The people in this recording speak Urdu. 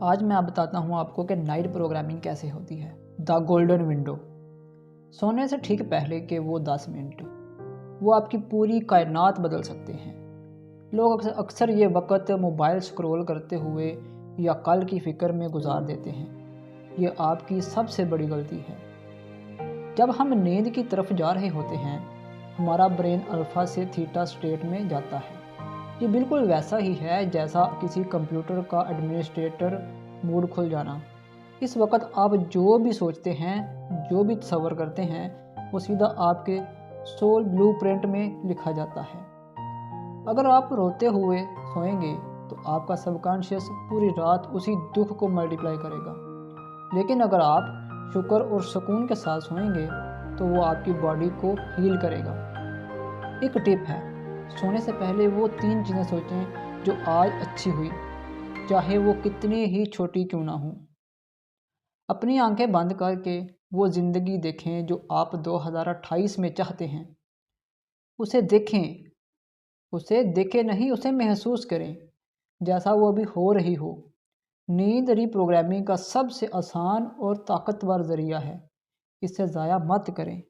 آج میں بتاتا ہوں آپ کو کہ نائٹ پروگرامنگ کیسے ہوتی ہے۔ دا گولڈن ونڈو۔ سونے سے ٹھیک پہلے کے وہ 10 منٹ وہ آپ کی پوری کائنات بدل سکتے ہیں۔ لوگ اکثر یہ وقت موبائل سکرول کرتے ہوئے یا کل کی فکر میں گزار دیتے ہیں۔ یہ آپ کی سب سے بڑی غلطی ہے۔ جب ہم نیند کی طرف جا رہے ہوتے ہیں، ہمارا برین الفا سے تھیٹا سٹیٹ میں جاتا ہے۔ یہ بالکل ویسا ہی ہے جیسا کسی کمپیوٹر کا ایڈمنسٹریٹر موڈ کھل جانا۔ اس وقت آپ جو بھی سوچتے ہیں، جو بھی تصور کرتے ہیں، وہ سیدھا آپ کے سول بلو پرنٹ میں لکھا جاتا ہے۔ اگر آپ روتے ہوئے سوئیں گے تو آپ کا سب کانشیس پوری رات اسی دکھ کو ملٹیپلائی کرے گا، لیکن اگر آپ شکر اور سکون کے ساتھ سوئیں گے تو وہ آپ کی باڈی کو ہیل کرے گا۔ ایک ٹپ ہے، سونے سے پہلے وہ 3 چیزیں سوچیں جو آج اچھی ہوئی، چاہے وہ کتنی ہی چھوٹی کیوں نہ ہوں۔ اپنی آنکھیں بند کر کے وہ زندگی دیکھیں جو آپ 2028 میں چاہتے ہیں۔ اسے دیکھیں نہیں، اسے محسوس کریں جیسا وہ ابھی ہو رہی ہو۔ نیند ری پروگرامنگ کا سب سے آسان اور طاقتور ذریعہ ہے، اسے ضائع مت کریں۔